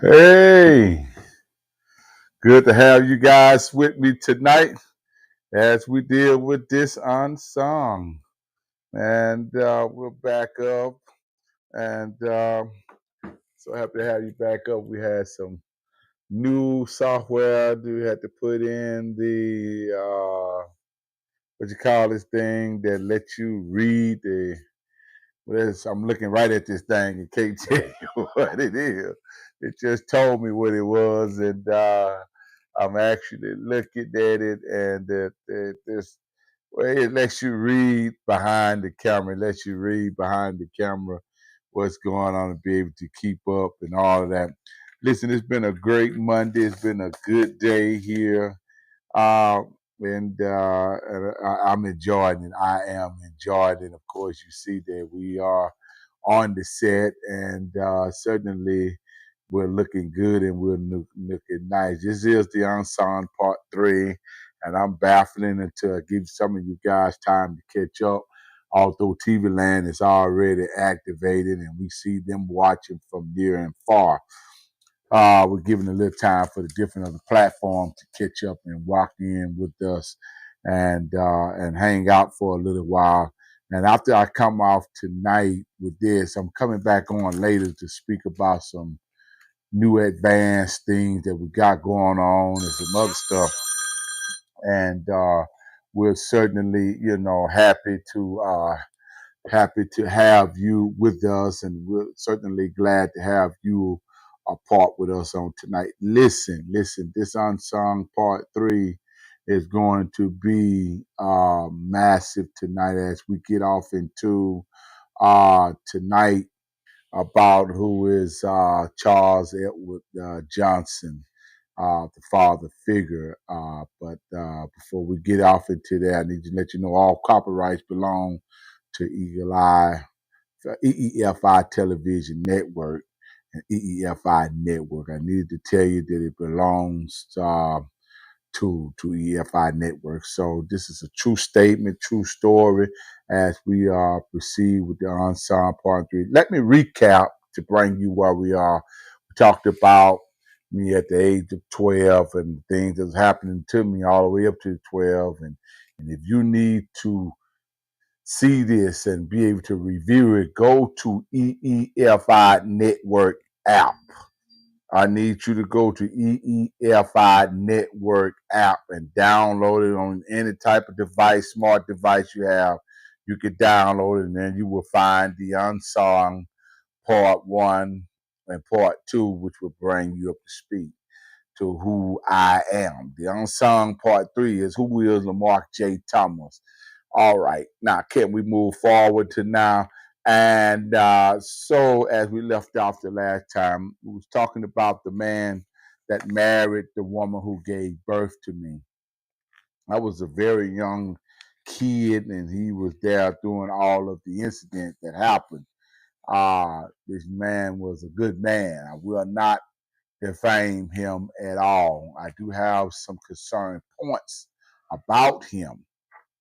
Hey, good to have you guys with me tonight as we deal with this unsung. And we're back up, and so happy to have you back up. We had some new software. We had to put in the what you call this thing that lets you read the. I'm looking right at this thing and can't tell you what it is. It just told me what it was, and I'm actually looking at it, and this well, it lets you read behind the camera. It lets you read behind the camera what's going on and be able to keep up and all of that. Listen, it's been a great Monday. It's been a good day here. Uh, and I'm enjoying it. I am enjoying it. Of course, you see that we are on the set, and certainly we're looking good and we're looking nice. This is the Unsung Part 3, and I'm baffling until I give some of you guys time to catch up. Although TV Land is already activated and we see them watching from near and far. We're giving a little time for the different other platforms to catch up and walk in with us and hang out for a little while. And after I come off tonight with this, I'm coming back on later to speak about some new advanced things that we got going on and some other stuff. And we're certainly, happy to have you with us, and we're certainly glad to have you a part with us on tonight. Listen, this Unsung Part 3 is going to be massive tonight as we get off into tonight about who is Charles Edward Johnson, the father figure. But before we get off into that, I need to let you know all copyrights belong to Eagle Eye, EEFI Television Network, and EEFI Network. I needed to tell you that it belongs to EFI Network. So this is a true statement, true story as we proceed with the Unsung Part 3. Let me recap to bring you where we are. We talked about me at the age of 12 and things that was happening to me all the way up to 12. And if you need to see this and be able to review it, go to EEFI Network app. I need you to go to EEFI Network app and download it on any type of device, smart device you have. You can download it, and then you will find the Unsung Part 1 and Part 2, which will bring you up to speed to who I am. The Unsung Part 3 is who is LaMark J. Thomas. All right, now can we move forward to now? And so, as we left off the last time, we was talking about the man that married the woman who gave birth to me. I was a very young kid, and he was there during all of the incident that happened. This man was a good man. I will not defame him at all. I do have some concern points about him,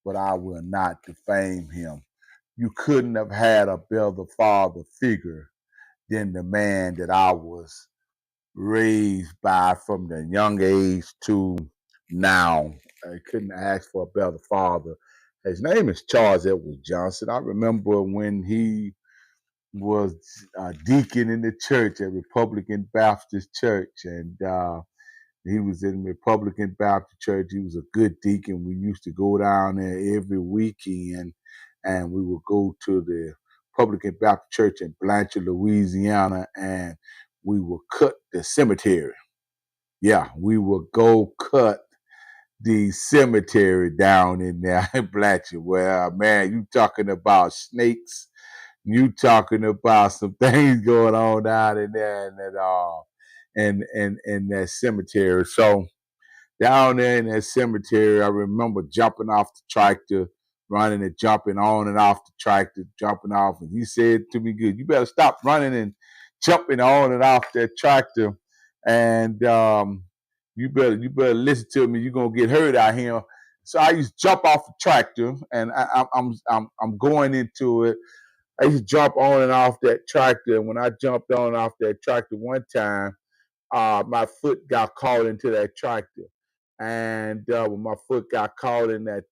but I will not defame him. You couldn't have had a better father figure than the man that I was raised by from the young age to now. I couldn't ask for a better father. His name is Charles Edward Johnson. I remember when he was a deacon in the church at Republican Baptist Church, and he was in Republican Baptist Church. He was a good deacon. We used to go down there every weekend, and we would go to the Republican Baptist Church in Blanchard, Louisiana, and we would cut the cemetery. Yeah, we would go cut the cemetery down in there in Blanchard. Well, man, you talking about snakes. You talking about some things going on down in there and that cemetery. So down there in that cemetery, I remember jumping off the tractor, running and jumping on and off the tractor, jumping off. And he said to me, "Good, you better stop running and jumping on and off that tractor, and you better listen to me. You're gonna get hurt out here." So I used to jump off the tractor, and I'm going into it. I used to jump on and off that tractor. And when I jumped on and off that tractor one time, my foot got caught into that tractor. And when my foot got caught in that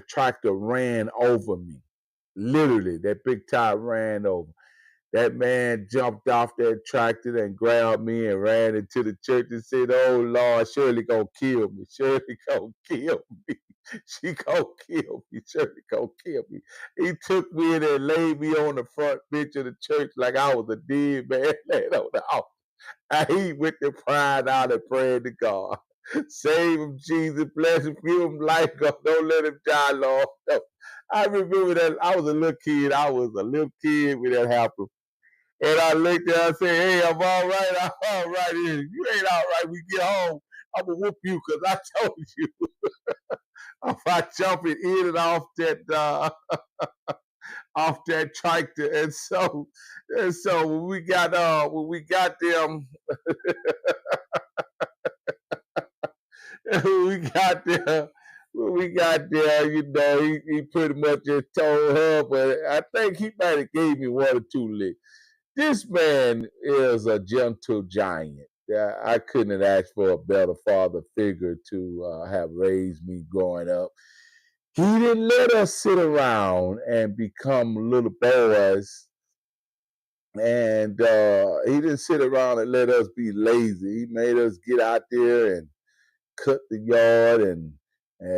tractor ran over me. Literally, that big tire ran over. That man jumped off that tractor and grabbed me and ran into the church and said, "Oh Lord, Shirley gonna kill me. Shirley gonna kill me. She gonna kill me. Shirley gonna kill me." He took me in and laid me on the front bench of the church like I was a dead man laying on the altar. And he went to crying out and praying to God. Save him, Jesus. Bless him. Give him life. God. Don't let him die, Lord. No. I remember that I was a little kid. I was a little kid when that happened. And I looked at her and said, "Hey, I'm all right. I'm all right. If you ain't all right, we get home. I'm going to whoop you because I told you if I jump it in and off that tractor." And so when we got them we got there. When we got there, he pretty much just told her, but I think he might have gave me one or two licks. This man is a gentle giant. I couldn't have asked for a better father figure to have raised me growing up. He didn't let us sit around and become little boys, and he didn't sit around and let us be lazy. He made us get out there and cut the yard, and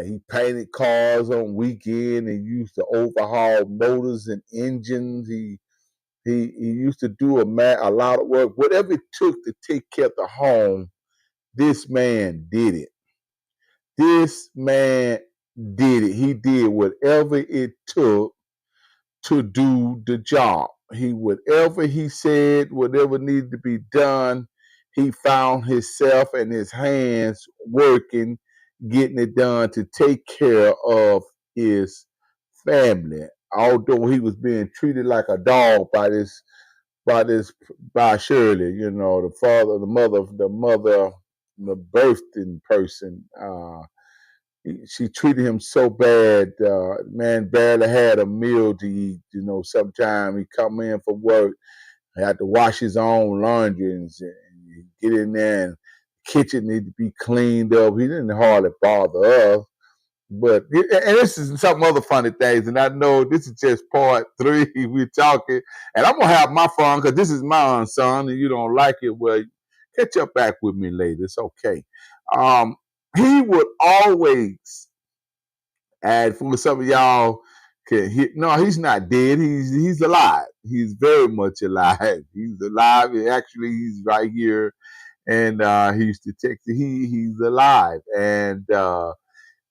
he painted cars on weekend and used to overhaul motors and engines. He used to do a lot of work. Whatever it took to take care of the home, this man did it. This man did it. He did whatever it took to do the job. Whatever he said, whatever needed to be done, he found himself and his hands working, getting it done to take care of his family. Although he was being treated like a dog by Shirley, the father, the birthing person. She treated him so bad. Man barely had a meal to eat. Sometimes he come in from work, he had to wash his own laundry and get in there, and the kitchen needed to be cleaned up. He didn't hardly bother us. But and this is some other funny things, and I know this is just part 3. We're talking, and I'm gonna have my fun because this is my son, and you don't like it. Well, catch up back with me later. It's okay. Um, he would always, and for some of y'all, no, he's not dead. He's alive. He's very much alive. He's alive. Actually, he's right here, and he used to text. He's alive, and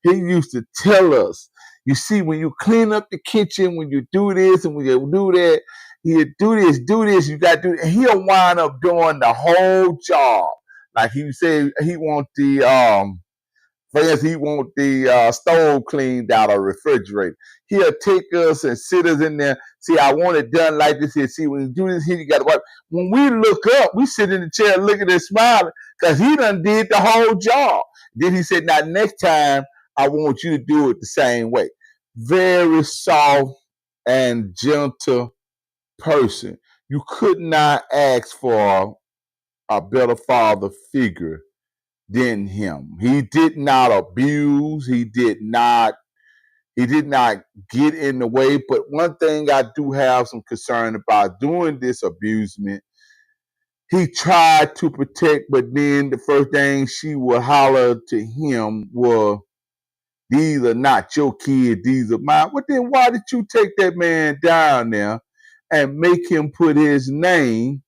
he used to tell us, you see, when you clean up the kitchen, when you do this and when you do that, you do this, you got to do it. And he'll wind up doing the whole job. Like he said, for instance, he want the stove cleaned out or refrigerator. He'll take us and sit us in there. See, I want it done like this here. See, when you do this here, you got to watch. When we look up, we sit in the chair looking and smiling because he done did the whole job. Then he said, now next time, I want you to do it the same way. Very soft and gentle person. You could not ask for a better father figure than him. He did not abuse. He did not get in the way. But one thing I do have some concern about doing this abusement, he tried to protect, but then the first thing she would holler to him was, "These are not your kids, these are mine." Well, then why did you take that man down there and make him put his name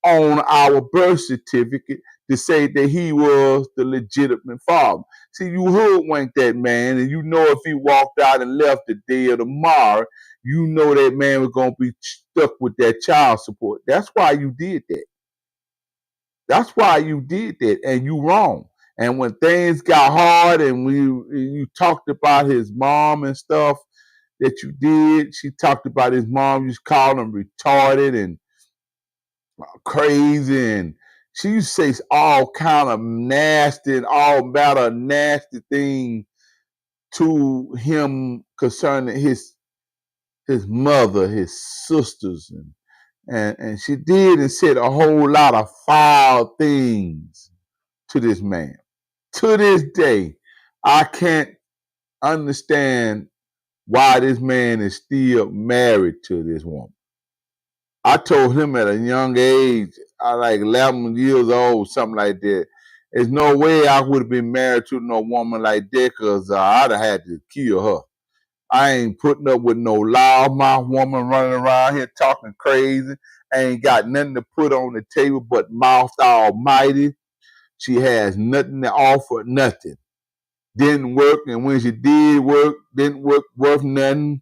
on our birth certificate to say that he was the legitimate father? See, you hoodwinked that man, and you know if he walked out and left today or tomorrow, you know that man was going to be stuck with that child support. That's why you did that. That's why you did that, and you wrong. And when things got hard and you talked about his mom and stuff that you did, she talked about his mom. You called him retarded and crazy, and she used to say all kind of nasty and all matter of nasty things to him concerning his mother, his sisters, And she did and said a whole lot of foul things to this man. To this day, I can't understand why this man is still married to this woman. I told him at a young age, I like 11 years old, something like that. There's no way I would have been married to no woman like that because I'd have had to kill her. I ain't putting up with no loudmouth woman running around here talking crazy. I ain't got nothing to put on the table but mouth almighty. She has nothing to offer, nothing. Didn't work, and when she did work, didn't work worth nothing.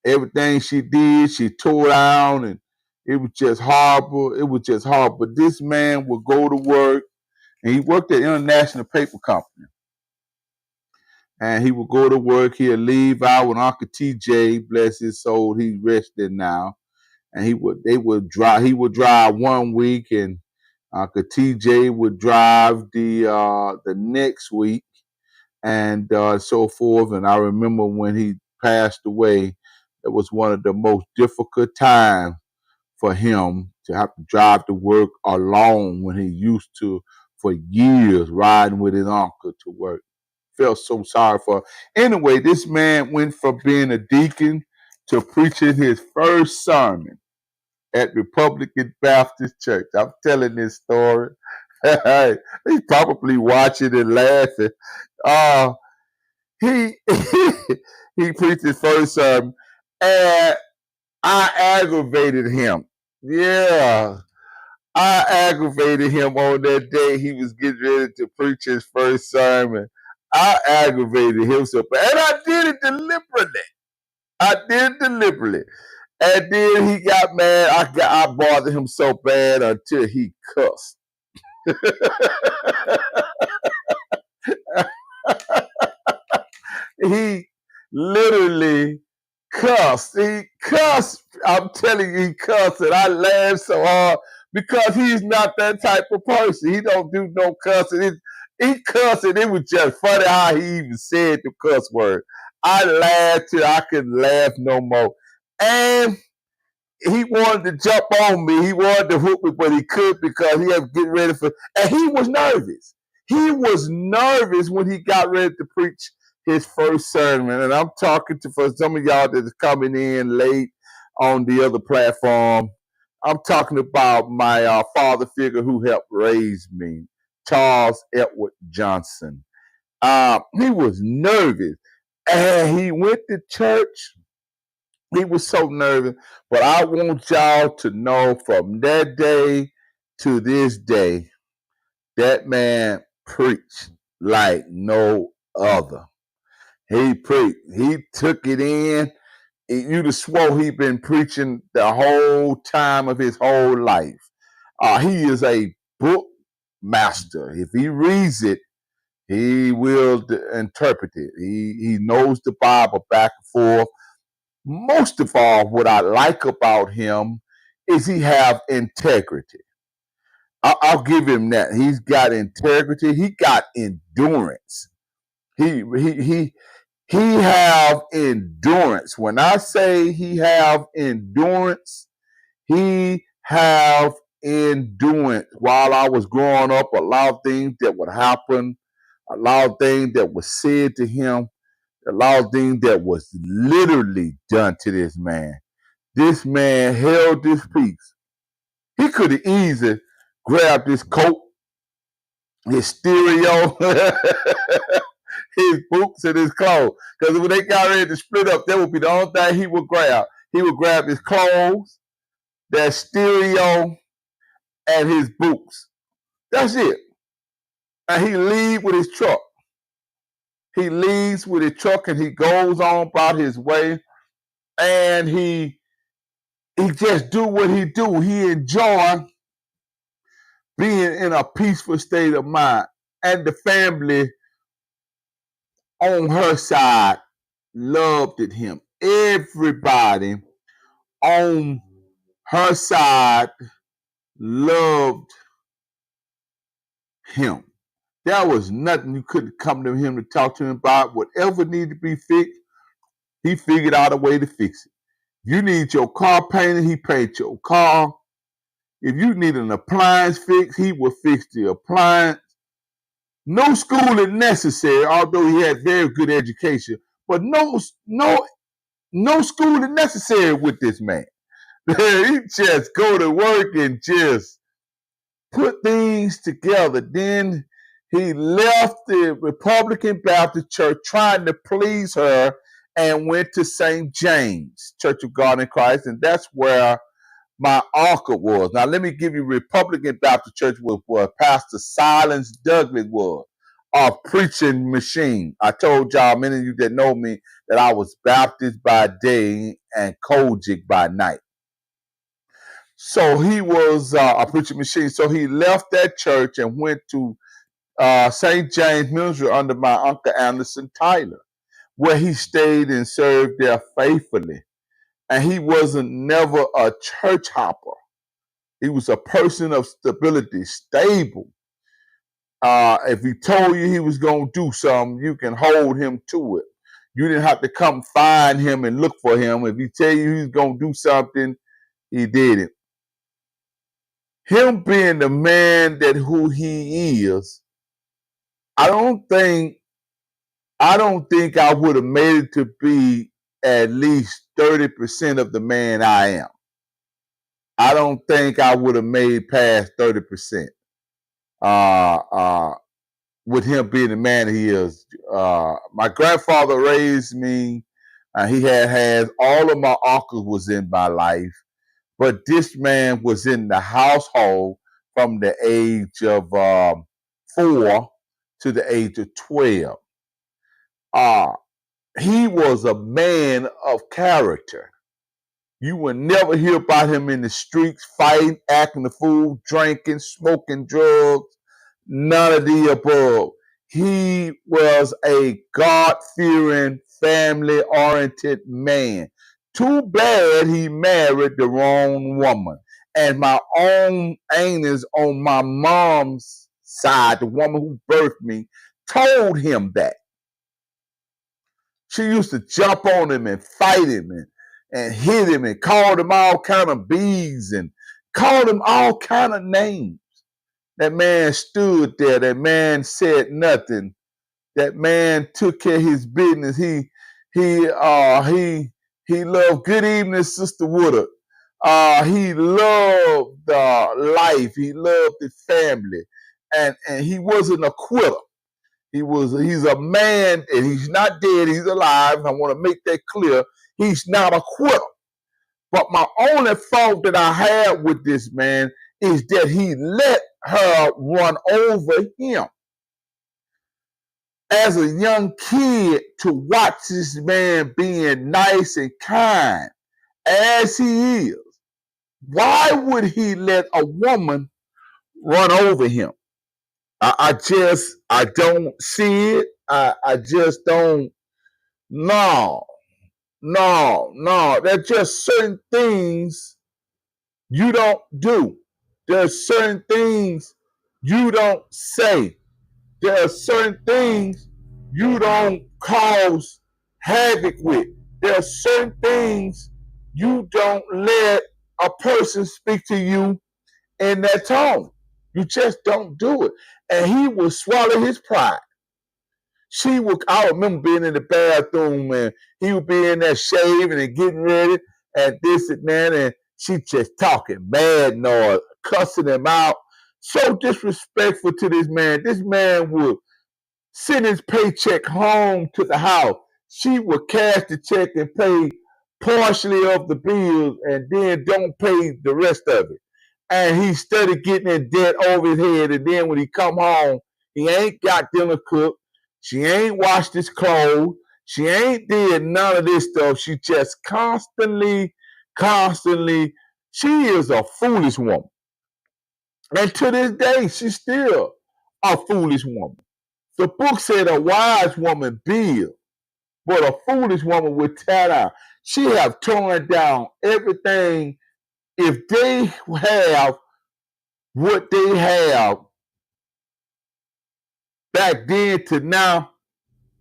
Everything she did, she tore down, and it was just horrible. It was just horrible. But this man would go to work, and he worked at International Paper Company. And he would go to work. He'd leave out with Uncle TJ, bless his soul, he's rested now. And he would drive one week, and Uncle TJ would drive the next week, and so forth. And I remember when he passed away, it was one of the most difficult times for him to have to drive to work alone when he used to, for years, riding with his uncle to work. Felt so sorry for him. Anyway, this man went from being a deacon to preaching his first sermon at Republican Baptist Church. I'm telling this story. He's probably watching and laughing. Uh, he he preached his first sermon, and I aggravated him. Yeah, I aggravated him on that day he was getting ready to preach his first sermon. I aggravated him so bad, and I did it deliberately. I did it deliberately. And then he got mad. I bothered him so bad until he cussed. He literally cussed. He cussed. I'm telling you, he cussed, and I laughed so hard because he's not that type of person. He don't do no cussing. He cussed, and it was just funny how he even said the cuss word. I laughed till I couldn't laugh no more. And he wanted to jump on me. He wanted to hook me, but he could because he was getting ready for, and he was nervous. He was nervous when he got ready to preach his first sermon. And I'm talking to, for some of y'all that is coming in late on the other platform, I'm talking about my father figure who helped raise me, Charles Edward Johnson. He was nervous. And he went to church. He was so nervous. But I want y'all to know from that day to this day, that man preached like no other. He preached. He took it in. You'd have swore he'd been preaching the whole time of his whole life. He is a book master. If he reads it, he will interpret it. He knows the Bible back and forth. Most of all, what I like about him is he have integrity. I'll give him that. He's got integrity. He got endurance. He have endurance. When I say he have endurance, he have endurance. While I was growing up, a lot of things that would happen, a lot of things that was said to him, a lot of things that was literally done to this man. This man held his peace. He could have easily grabbed his coat, his stereo, his boots, and his clothes. Because when they got ready to split up, that would be the only thing he would grab. He would grab his clothes, that stereo, and his boots. That's it. And he leaves with his truck. He leaves with his truck and he goes on about his way. And he just do what he do. He enjoy being in a peaceful state of mind. And the family on her side loved him. Everybody on her side loved him. There was nothing you couldn't come to him to talk to him about. Whatever needed to be fixed, he figured out a way to fix it. You need your car painted, he paint your car. If you need an appliance fixed, he will fix the appliance. No schooling necessary, although he had very good education. But no schooling necessary with this man. He just go to work and just put things together. Then he left the Republican Baptist Church trying to please her and went to St. James, Church of God in Christ. And that's where my uncle was. Now, let me give you Republican Baptist Church was where Pastor Silence Douglas was, a preaching machine. I told y'all, many of you that know me, that I was Baptist by day and Kojic by night. So he was a preaching machine. So he left that church and went to St. James Ministry under my Uncle Anderson Tyler, where he stayed and served there faithfully. And he wasn't never a church hopper. He was a person of stability, stable. If he told you he was going to do something, you can hold him to it. You didn't have to come find him and look for him. If he tell you he's going to do something, he did it. Him being the man that who he is, I don't think I would have made it to be at least 30% of the man I am. I don't think I would have made past 30%. With him being the man he is. My grandfather raised me. He had all of my uncles was in my life, but this man was in the household from the age of 4 to the age of 12. He was a man of character. You would never hear about him in the streets fighting, acting a fool, drinking, smoking drugs, none of the above. He was a God-fearing, family-oriented man. Too bad he married the wrong woman. And my own aunties on my mom's side, the woman who birthed me, told him that. She used to jump on him and fight him and hit him and called him all kind of bees and called him all kind of names. That man stood there. That man said nothing. That man took care of his business. He loved good evening, Sister Woodard. He loved life. He loved his family, and he wasn't a quitter. He's a man, and he's not dead. He's alive. I want to make that clear. He's not a quitter. But my only fault that I had with this man is that he let her run over him. As a young kid, to watch this man being nice and kind as he is, why would he let a woman run over him? I don't see it. I just don't. No. There's just certain things you don't do. There's certain things you don't say. There are certain things you don't cause havoc with. There are certain things you don't let a person speak to you in that tone. You just don't do it. And he will swallow his pride. I remember being in the bathroom and he would be in there shaving and getting ready and this and that, and she just talking bad noise, cussing him out. So disrespectful to this man. This man would send his paycheck home to the house. She would cash the check and pay partially of the bills and then don't pay the rest of it. And he started getting in debt over his head. And then when he come home, he ain't got dinner cooked. She ain't washed his clothes. She ain't did none of this stuff. She just constantly, she is a foolish woman. And to this day, she's still a foolish woman. The book said a wise woman builds, but a foolish woman will tear down. She have torn down everything. If they have what they have back then to now,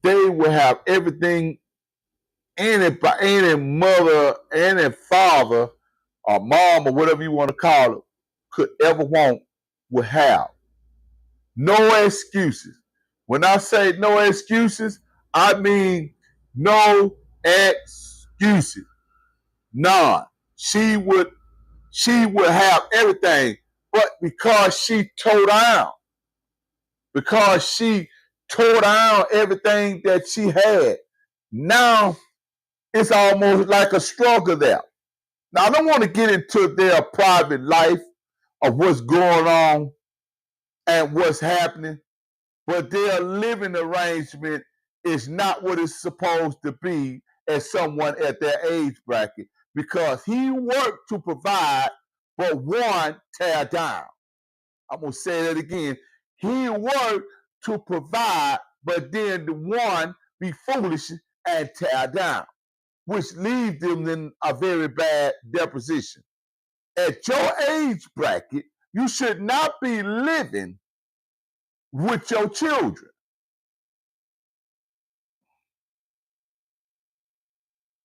they will have everything any mother, any father, or mom, or whatever you want to call it, could ever want would have. No excuses. When I say no excuses, I mean no excuses. None. She would have everything, but because she tore down everything that she had, now it's almost like a struggle there. Now I don't want to get into their private life of what's going on and what's happening, but their living arrangement is not what it's supposed to be as someone at their age bracket, because he worked to provide, but one tear down. I'm going to say that again. He worked to provide, but then the one be foolish and tear down, which leaves them in a very bad deposition. At your age bracket, you should not be living with your children.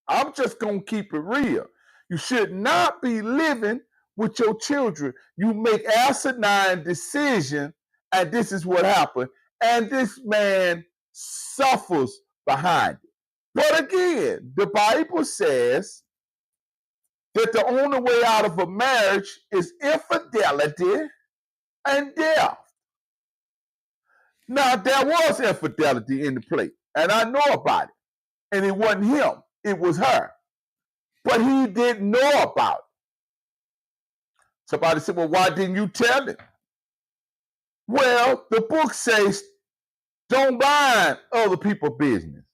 I'm just going to keep it real. You should not be living with your children. You make asinine decisions, and this is what happened. And this man suffers behind it. But again, the Bible says that the only way out of a marriage is infidelity and death. Now, there was infidelity in the play, and I know about it. And it wasn't him, it was her. But he didn't know about it. Somebody said, well, why didn't you tell him? Well, the book says, don't mind other people's business.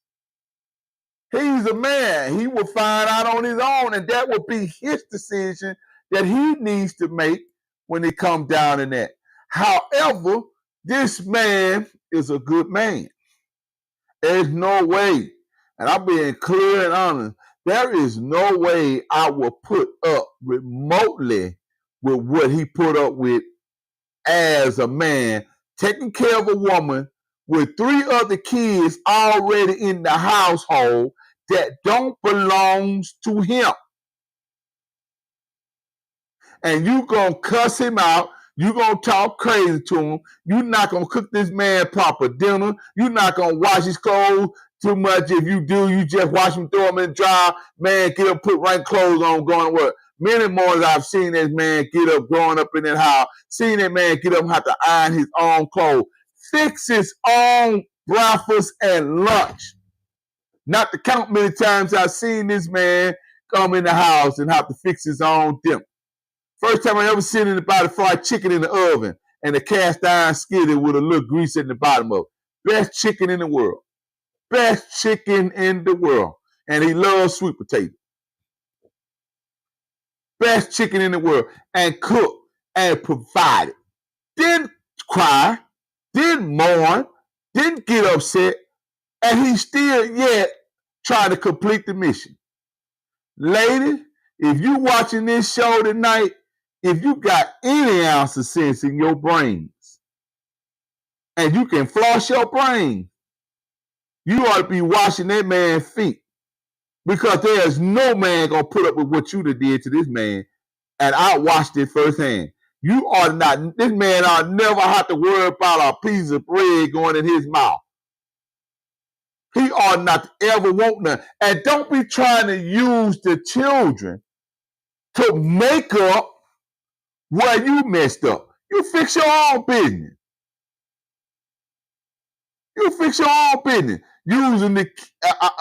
He's a man. He will find out on his own, and that will be his decision that he needs to make when it comes down to that. However, this man is a good man. There's no way, and I'm being clear and honest, there is no way I will put up remotely with what he put up with as a man, taking care of a woman with 3 other kids already in the household that don't belong to him. And you gonna cuss him out. You gonna talk crazy to him. You're not gonna cook this man proper dinner. You're not gonna wash his clothes too much. If you do, you just wash him, throw him in the dryer. Man, get up, put right clothes on, going to work. Many mornings I've seen this man get up, growing up in that house, seen that man get up and have to iron his own clothes, fix his own breakfast and lunch. Not to count many times I've seen this man come in the house and have to fix his own dinner. First time I ever seen anybody fry chicken in the oven and a cast iron skillet with a little grease in the bottom of it. Best chicken in the world. Best chicken in the world. And he loves sweet potato. Best chicken in the world. And cook and provide it. Didn't cry. Didn't mourn. Didn't get upset. And he still yet trying to complete the mission. Ladies, if you watching this show tonight, if you got any ounce of sense in your brains and you can floss your brain, you ought to be washing that man's feet, because there's no man gonna put up with what you did to this man, and I watched it firsthand. You are not, this man ought never have to worry about a piece of bread going in his mouth. He ought not to ever want none. And don't be trying to use the children to make up where you messed up. You fix your own business. You fix your own business. Using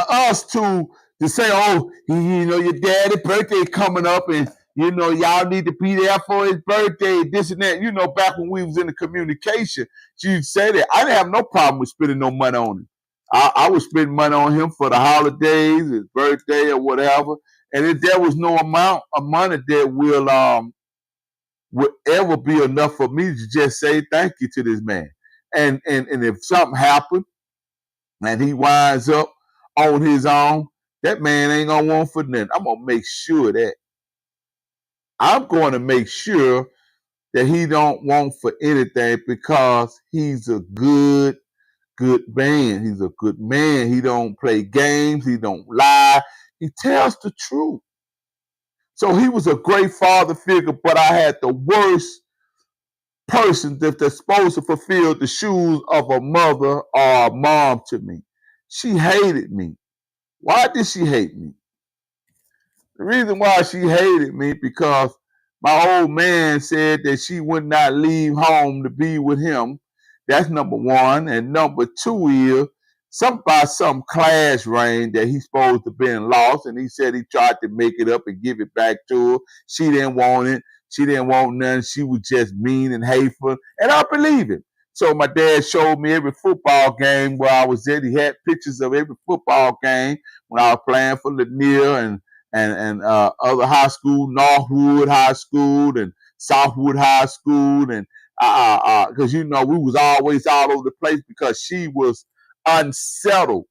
us to say, oh, your daddy's birthday coming up, and y'all need to be there for his birthday, this and that. Back when we was in the communication, you'd say that. I didn't have no problem with spending no money on him. I was spending money on him for the holidays, his birthday, or whatever. And if there was no amount of money that will ever be enough for me to just say thank you to this man. And if something happened and he winds up on his own, that man ain't gonna want for nothing. I'm gonna make sure that he don't want for anything, because he's a good good man. He's a good man. He don't play games. He don't lie. He tells the truth. So he was a great father figure, but I had the worst person that's supposed to fulfill the shoes of a mother or a mom to me. She hated me. Why did she hate me? The reason why she hated me because my old man said that she would not leave home to be with him. That's number one. And number two is some class ring that he's supposed to been lost, and he said he tried to make it up and give it back to her. She didn't want it. She didn't want nothing. She was just mean and hateful. And I believe it. So my dad showed me every football game where I was at. He had pictures of every football game when I was playing for Lanier and other high school, Northwood High School and Southwood High School, and because we was always all over the place because she was unsettled.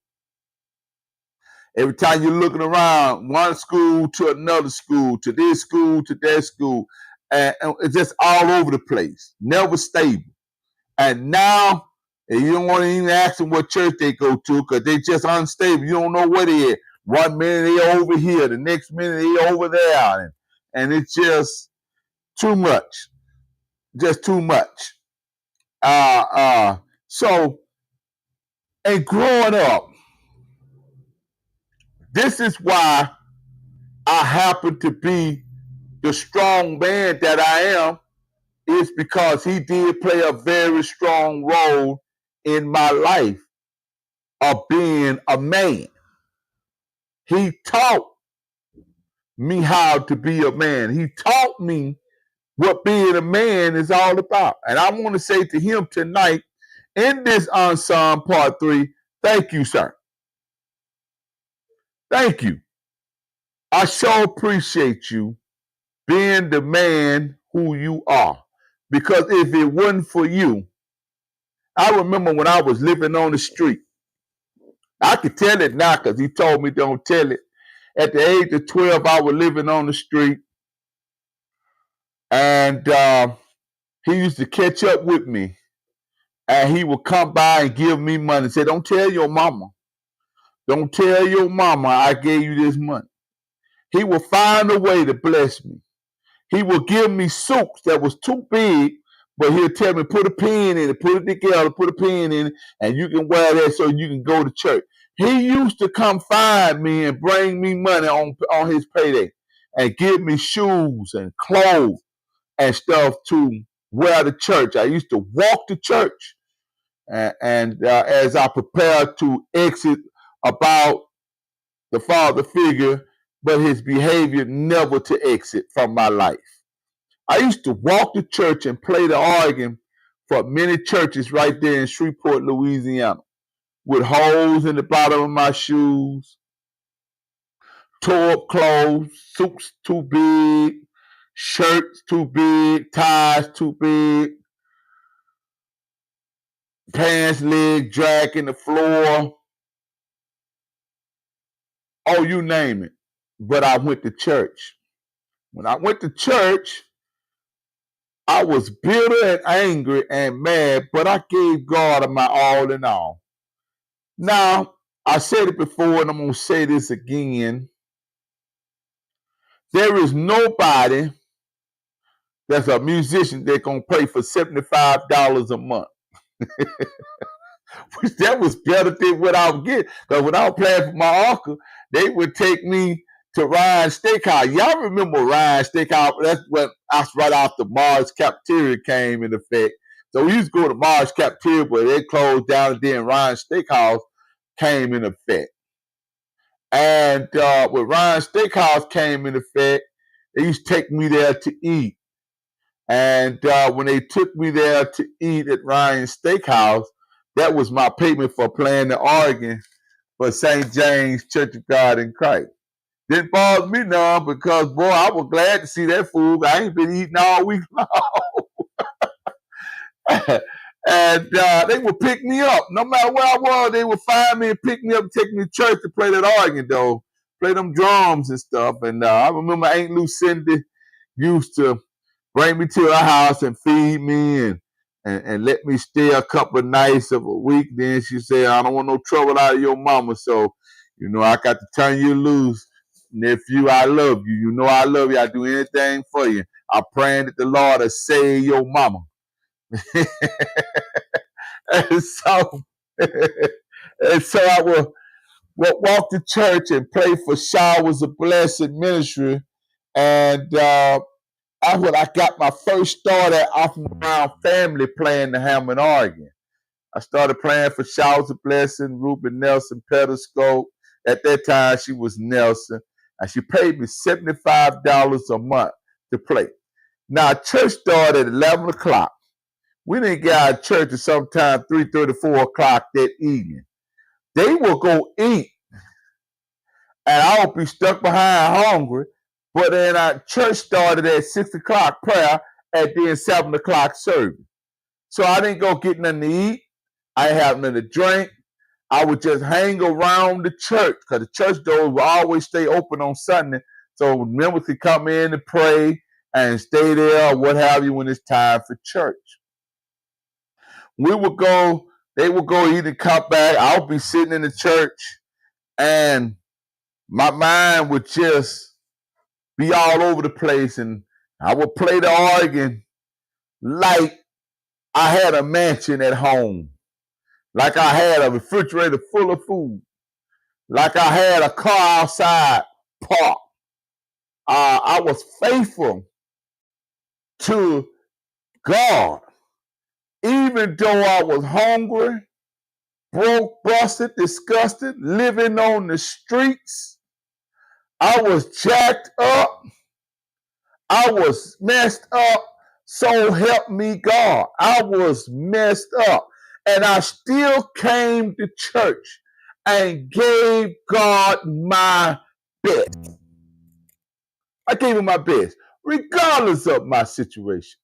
Every time you're looking around, one school to another school, to this school to that school, and it's just all over the place, never stable. And now you don't want to even ask them what church they go to because they just unstable. You don't know where they at. 1 minute they over here, the next minute they over there, and it's just too much, just too much. So, and growing up, this is why I happen to be the strong man that I am, is because he did play a very strong role in my life of being a man. He taught me how to be a man. He taught me what being a man is all about. And I want to say to him tonight, in this Unsung Part 3, thank you, sir. Thank you. I sure appreciate you being the man who you are. Because if it wasn't for you, I remember when I was living on the street. I could tell it now because he told me don't tell it. At the age of 12, I was living on the street. And he used to catch up with me. And he would come by and give me money and say, don't tell your mama. Don't tell your mama I gave you this money. He would find a way to bless me. He would give me suits that was too big, but he'll tell me, put a pin in it, put it together, put a pin in it, and you can wear that so you can go to church. He used to come find me and bring me money on his payday and give me shoes and clothes and stuff to wear to church. I used to walk to church. And as I prepared to exit about the father figure, but his behavior never to exit from my life. I used to walk to church and play the organ for many churches right there in Shreveport, Louisiana, with holes in the bottom of my shoes, tore up clothes, suits too big, shirts too big, ties too big, pants leg dragging the floor. Oh, you name it. But I went to church. When I went to church, I was bitter and angry and mad, but I gave God my all in all. Now, I said it before and I'm going to say this again. There is nobody that's a musician that's going to pay for $75 a month. That was better than what I was getting. Because when I was playing for my uncle, they would take me to Ryan's Steakhouse. Y'all remember Ryan's Steakhouse? That's when right after Mars Cafeteria came in effect. So we used to go to Mars Cafeteria, but they closed down, and then Ryan's Steakhouse came in effect. And when Ryan's Steakhouse came in effect, they used to take me there to eat. And when they took me there to eat at Ryan's Steakhouse, that was my payment for playing the organ for St. James Church of God in Christ. Didn't bother me none because, boy, I was glad to see that food. I ain't been eating all week long. And they would pick me up. No matter where I was, they would find me and pick me up and take me to church to play that organ, though. Play them drums and stuff. And I remember Aunt Lucinda used to bring me to her house and feed me and let me stay a couple of nights of a week. Then she said, I don't want no trouble out of your mama. So, I got to turn you loose. Nephew, I love you. You know I love you. I do anything for you. I'm praying that the Lord will save your mama. and so, and so I will walk to church and pray for Showers of Blessing Ministry. And I got my first start at off around family playing the Hammond organ. I started playing for Showers of Blessing, Ruben Nelson, Pedescope. At that time, she was Nelson. And she paid me $75 a month to play. Now, church started at 11 o'clock. We didn't get out of church at sometime 3:30, 4 o'clock that evening. They will go eat, and I would be stuck behind hungry. But then our church started at 6 o'clock prayer, and then 7 o'clock service. So I didn't go get nothing to eat. I didn't have nothing to drink. I would just hang around the church because the church doors will always stay open on Sunday. So members could come in and pray and stay there or what have you when it's time for church. They would go eat and come back. I would be sitting in the church and my mind would just be all over the place, and I would play the organ like I had a mansion at home, like I had a refrigerator full of food, like I had a car outside parked. I was faithful to God, even though I was hungry, broke, busted, disgusted, living on the streets. I was jacked up. I was messed up. So help me God. I was messed up. And I still came to church and gave God my best. I gave him my best, regardless of my situation.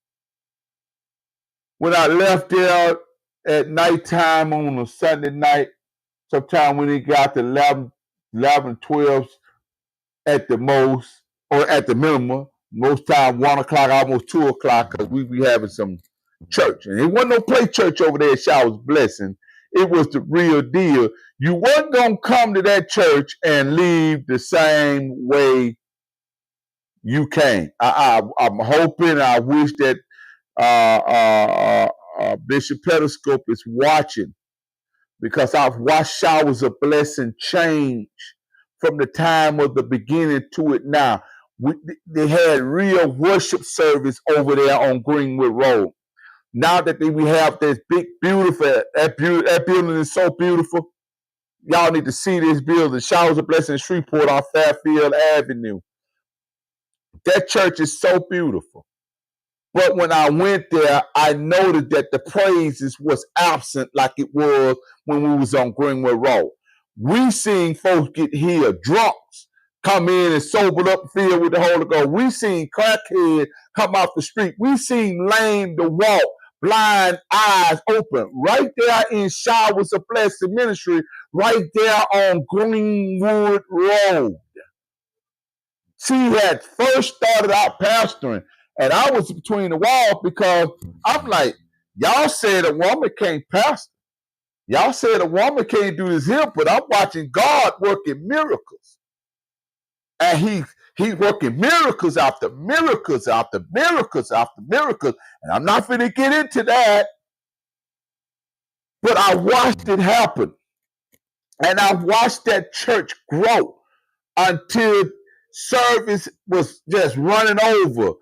When I left there at nighttime on a Sunday night, sometime when it got to 11, 12 at the most, or at the minimum, most time 1 o'clock, almost 2 o'clock, because we be having some church. And it wasn't no play church over there at Showers Blessing. It was the real deal. You wasn't going to come to that church and leave the same way you came. I'm hoping, I wish that Bishop Pedescope is watching, because I've watched Showers of Blessing change from the time of the beginning to it now. They had real worship service over there on Greenwood Road. Now that we have this big, beautiful, that building is so beautiful. Y'all need to see this building, Showers of Blessing in Shreveport on Fairfield Avenue. That church is so beautiful. But when I went there, I noted that the praises was absent like it was when we was on Greenwood Road. We seen folks get healed, drunks come in and sobered up, filled with the Holy Ghost. We seen crackheads come off the street. We seen lame to walk, blind eyes open, right there in Showers of Blessing Ministry, right there on Greenwood Road. She had first started out pastoring, and I was between the walls because I'm like, y'all said a woman can't pastor. Y'all said a woman can't do this here, but I'm watching God working miracles. And he's working miracles after miracles after miracles after miracles. And I'm not going to get into that, but I watched it happen. And I watched that church grow until service was just running over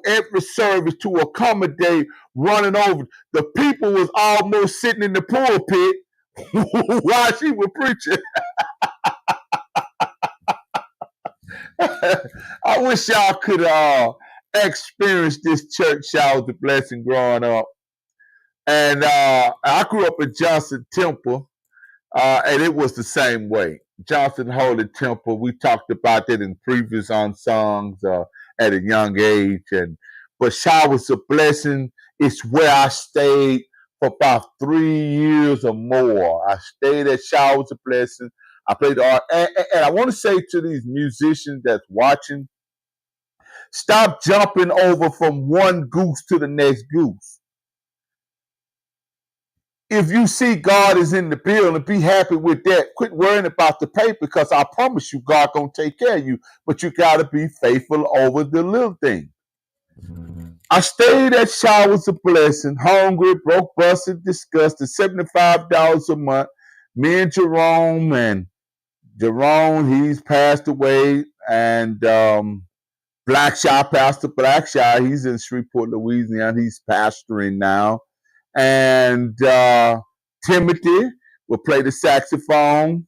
every service to accommodate running over. The people was almost sitting in the pulpit while she was preaching. I wish y'all could experience this church Showers of Blessing growing up. And I grew up in Johnson Temple, and it was the same way. Johnson Holy Temple, we talked about that in previous songs at a young age. But Showers of Blessing is where I stayed for about 3 years or more. I stayed at Showers of Blessing. I played art. And I want to say to these musicians that's watching, stop jumping over from one goose to the next goose. if you see God is in the building, be happy with that. Quit worrying about the paper, because I promise you, God gonna take care of you. But you gotta be faithful over the little thing. I stayed at Showers of Blessing, hungry, broke, busted, disgusted, $75 a month. Me and Jerome, he's passed away, and Pastor Blackshaw, he's in Shreveport, Louisiana. He's pastoring now. And Timothy will play the saxophone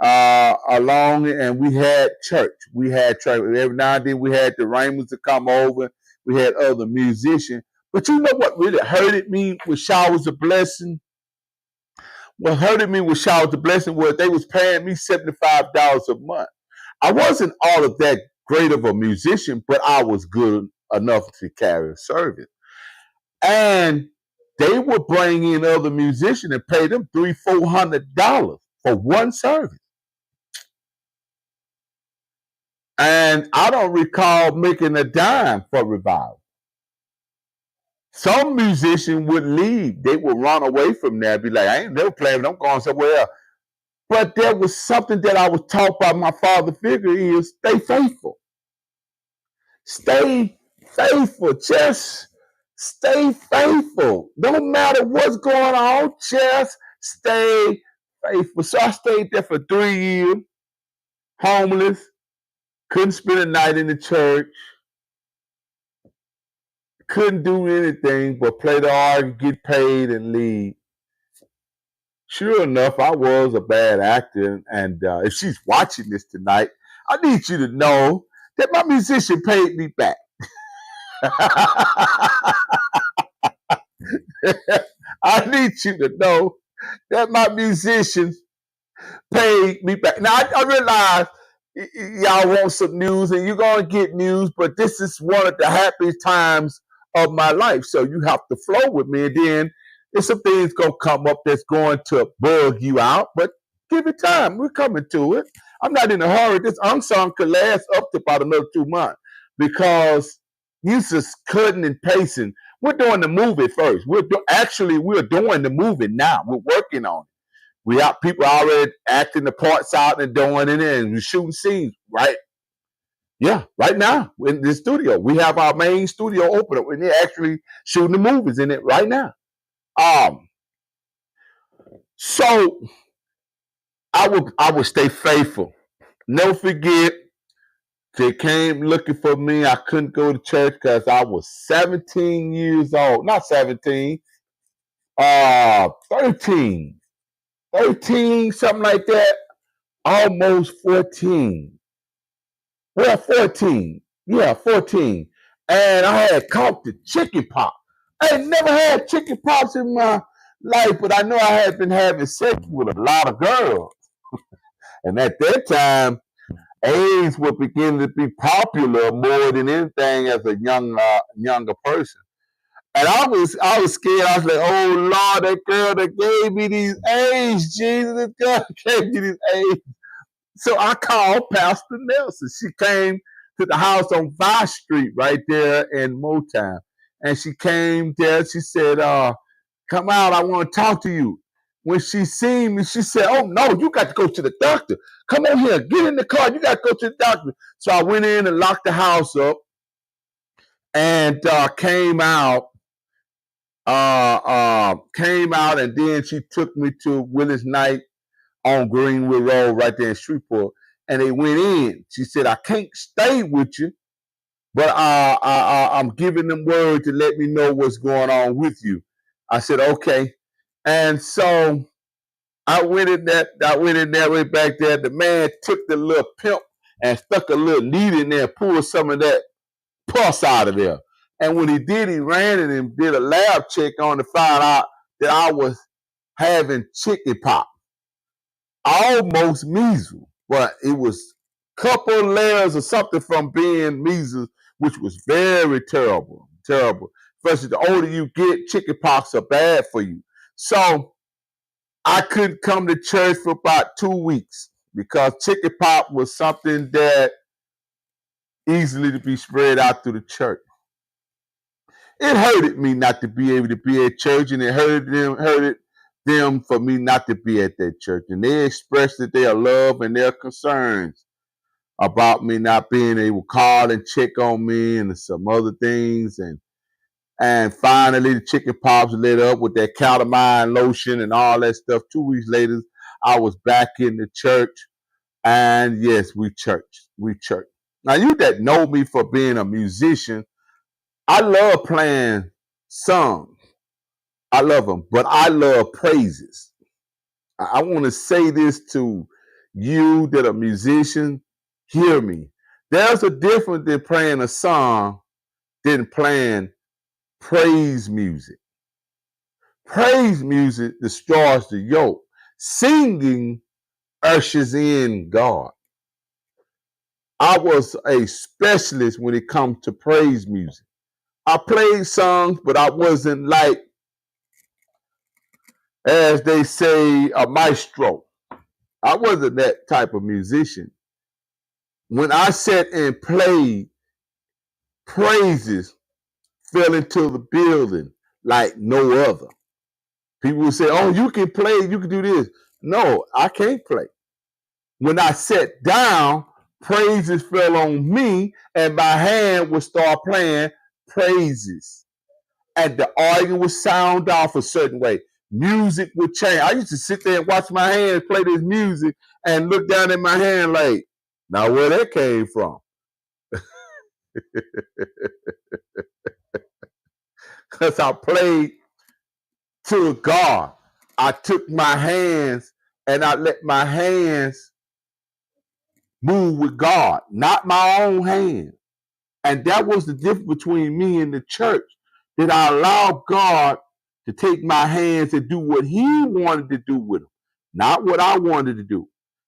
along, and we had church. Every now and then we had the Raymonds to come over. We had other musicians. But you know what really hurted me with Showers of Blessing? What hurted me with Showers of Blessing was they was paying me $75 a month. I wasn't all of that great of a musician, but I was good enough to carry a service. And they would bring in other musicians and pay them $300-400 for one service. And I don't recall making a dime for revival. Some musicians would leave. They would run away from there, be like, I ain't never playing, I'm going somewhere else. But there was something that I was taught by my father figure is stay faithful. Stay faithful. Just stay faithful. No matter what's going on, just stay faithful. So I stayed there for 3 years, homeless, couldn't spend a night in the church, couldn't do anything but play the organ, get paid, and leave. Sure enough, I was a bad actor, and if she's watching this tonight, I need you to know that my musician paid me back. I need you to know that my musicians paid me back. Now, I realize y'all want some news, and you're going to get news, but this is one of the happiest times of my life. So you have to flow with me, and then there's some things going to come up that's going to bug you out, but give it time. We're coming to it. I'm not in a hurry. This unsung could last up to about another 2 months, because you just cutting and pasting. We're doing the movie first. We're doing the movie now. We're working on it. We have people already acting the parts out and doing it, and we're shooting scenes, right? Yeah, right now in the studio. We have our main studio open up, and they're actually shooting the movies in it right now. So I would stay faithful. Never forget, they came looking for me. I couldn't go to church because I was 17 years old. Not 17, 13. 13, something like that. Almost 14. Well, 14. Yeah, 14. And I had caught the chicken pox. I had never had chicken pox in my life, but I know I had been having sex with a lot of girls. And at that time, AIDS was beginning to be popular more than anything as a younger person. And I was scared. I was like, oh Lord, that girl that gave me these AIDS, Jesus, that girl gave me these AIDS. So I called Pastor Nelson. She came to the house on Vice Street right there in Motown. And she came there. She said, come out. I want to talk to you. When she seen me, she said, oh, no, you got to go to the doctor. Come on here. Get in the car. You got to go to the doctor. So I went in and locked the house up and came out. And then she took me to Willis Night on Greenwood Road right there in Shreveport. And they went in. She said, I can't stay with you, but I'm giving them word to let me know what's going on with you. I said, okay. And so I went in there way back there. The man took the little pimp and stuck a little needle in there, pulled some of that pus out of there. And when he did, he ran in and did a lab check on to find out that I was having chicken pox. Almost measles, but it was a couple layers or something from being measles, which was very terrible. Especially the older you get, chicken pox are bad for you. So I couldn't come to church for about 2 weeks because chicken pox was something that easily to be spread out through the church. It hurted me not to be able to be at church, and it hurted them for me not to be at that church. And they expressed their love and their concerns about me not being able to call and check on me and some other things. And finally, the chicken pops lit up with that calamine lotion and all that stuff. 2 weeks later, I was back in the church. And yes, we church. We church. Now, you that know me for being a musician, I love playing songs. I love them, but I love praises. I want to say this to you that are musicians. Hear me. There's a difference than playing a song than playing praise music. Praise music destroys the yoke. Singing ushers in God. I was a specialist when it comes to praise music. I played songs, but I wasn't like, as they say, a maestro. I wasn't that type of musician. When I sat and played, praises fell into the building like no other. People would say, oh, you can play, you can do this. No, I can't play. When I sat down, praises fell on me and my hand would start playing praises. And the organ would sound off a certain way. Music would change. I used to sit there and watch my hands play this music and look down at my hand like, now where that came from? Because I played to God. I took my hands and I let my hands move with God, not my own hand. And that was the difference between me and the church, that I allowed God to take my hands and do what he wanted to do with them, not what I wanted to do.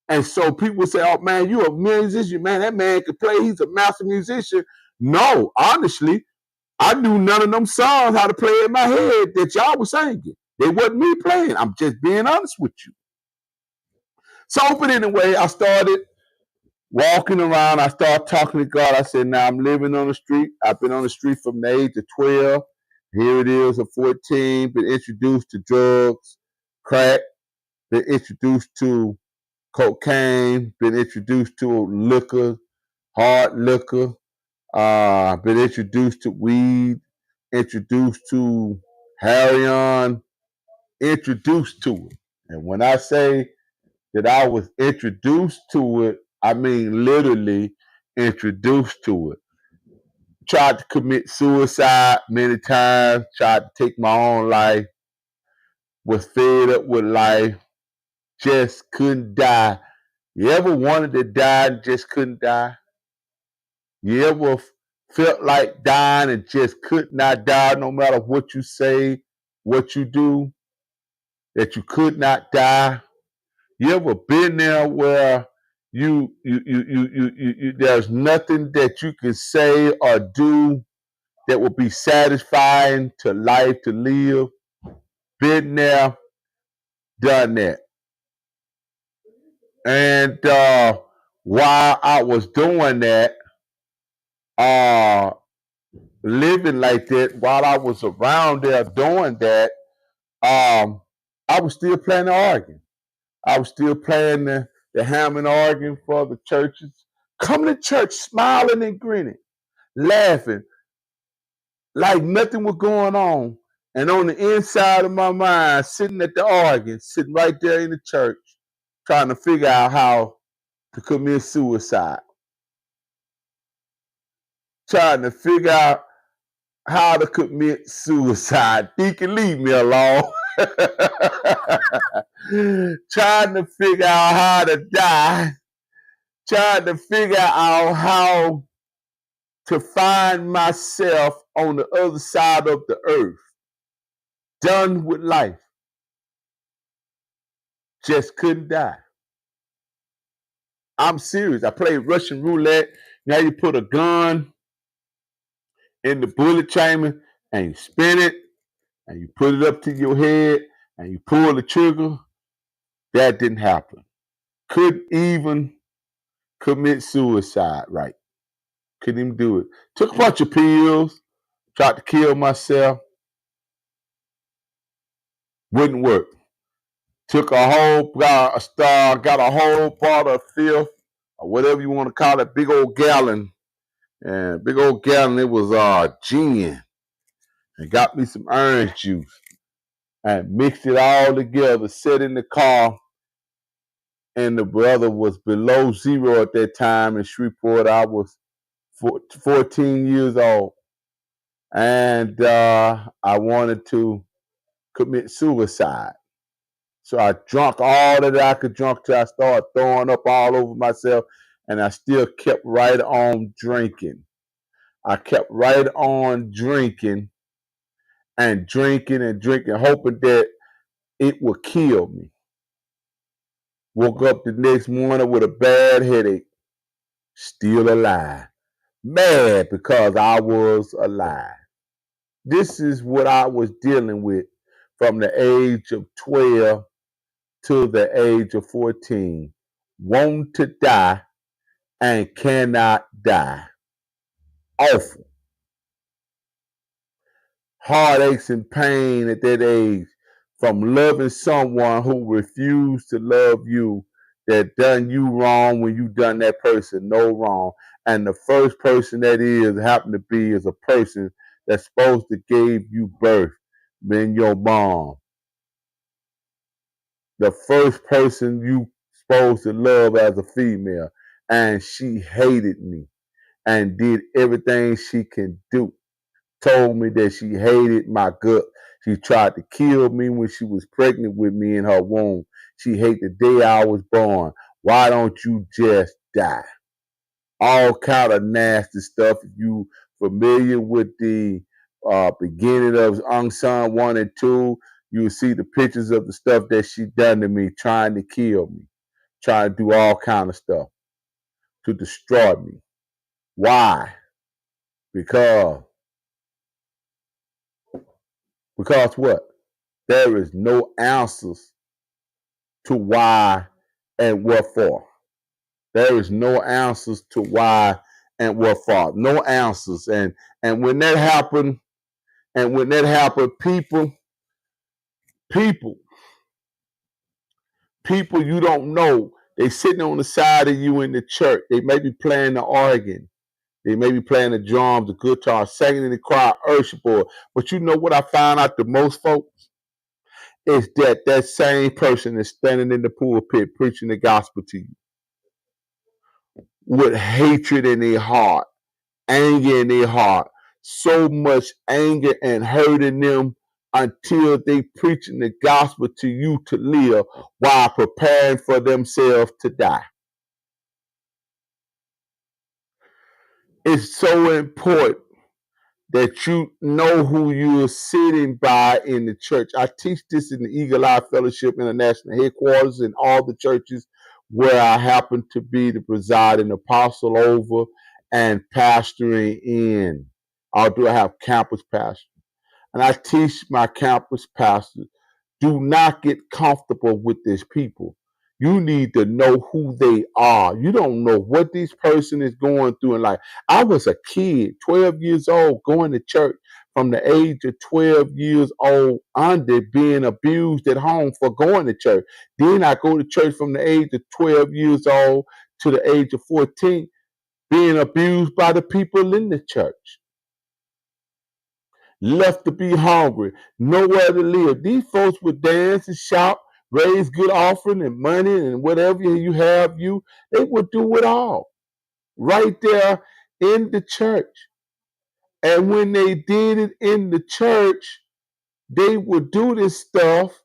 And so people say, oh man, you're a musician, man, that man can play, he's a master musician. No, honestly, I knew none of them songs how to play in my head that y'all was singing. They wasn't me playing. I'm just being honest with you. So, but anyway, I started walking around. I started talking to God. I said, now I'm living on the street. I've been on the street from the age of 12. Here it is at 14. Been introduced to drugs, crack. Been introduced to cocaine. Been introduced to liquor, hard liquor. Been introduced to weed. Introduced to heroin. Introduced to it. And when I say that I was introduced to it, I mean literally introduced to it. Tried to commit suicide many times, tried to take my own life, was fed up with life, just couldn't die. You ever wanted to die and just couldn't die? You ever felt like dying and just could not die no matter what you say, what you do, that you could not die? You ever been there where there's nothing that you can say or do that will be satisfying to life to live? Been there, done that. And while I was doing that, uh, living like that, while I was around there doing that, I was still playing the organ. I was still playing the Hammond organ for the churches. Coming to church, smiling and grinning, laughing, like nothing was going on. And on the inside of my mind, sitting at the organ, sitting right there in the church, trying to figure out how to commit suicide. Trying to figure out how to commit suicide. Deacon, leave me alone. Trying to figure out how to die. Trying to figure out how to find myself on the other side of the earth. Done with life. Just couldn't die. I'm serious. I played Russian roulette. Now you put a gun in the bullet chamber and you spin it and you put it up to your head and you pull the trigger. That didn't happen. Couldn't even commit suicide right. Couldn't even do it. Took a bunch of pills, tried to kill myself. Wouldn't work. Took a whole, got a star, got a whole bottle of fifth, or whatever you want to call it, big old gallon. And big old gallon, it was gin. And got me some orange juice. And mixed it all together, set in the car. And the brother was below zero at that time in Shreveport. I was 14 years old. And I wanted to commit suicide. So I drank all that I could drink till I started throwing up all over myself, and I still kept right on drinking. I kept right on drinking and drinking and drinking, hoping that it would kill me. Woke up the next morning with a bad headache, still alive. Mad because I was alive. This is what I was dealing with from the age of 12 to the age of 14. Want to die and cannot die. Awful. Heartaches and pain at that age from loving someone who refused to love you, that done you wrong when you done that person no wrong. And the first person that is happened to be is a person that's supposed to gave you birth, been your mom. The first person you supposed to love as a female. And she hated me and did everything she can do. Told me that she hated my gut. She tried to kill me when she was pregnant with me in her womb. She hated the day I was born. Why don't you just die? All kind of nasty stuff. If you familiar with the beginning of Unsung 1 and 2, you will see the pictures of the stuff that she done to me, trying to kill me, trying to do all kind of stuff to destroy me. Why? Because what? There is no answers to why and what for. There is no answers to why and what for. No answers. And when that happened, people, people, people you don't know, they sitting on the side of you in the church. They may be playing the organ. They may be playing the drums, the guitar, singing in the choir, worship board. But you know what I found out the most, folks? Is that same person is standing in the pulpit preaching the gospel to you with hatred in their heart, anger in their heart, so much anger and hurt in them until they preaching the gospel to you to live while preparing for themselves to die. It's so important that you know who you're sitting by in the church. I teach this in the Eagle Eye Fellowship International headquarters in all the churches where I happen to be the presiding apostle over and pastoring in. I have campus pastors. And I teach my campus pastors, do not get comfortable with these people. You need to know who they are. You don't know what this person is going through in life. I was a kid, 12 years old, going to church from the age of 12 years old under being abused at home for going to church. Then I go to church from the age of 12 years old to the age of 14, being abused by the people in the church. Left to be hungry, nowhere to live. These folks would dance and shout, raise good offering and money and whatever you have, they would do it all right there in the church. And when they did it in the church, they would do this stuff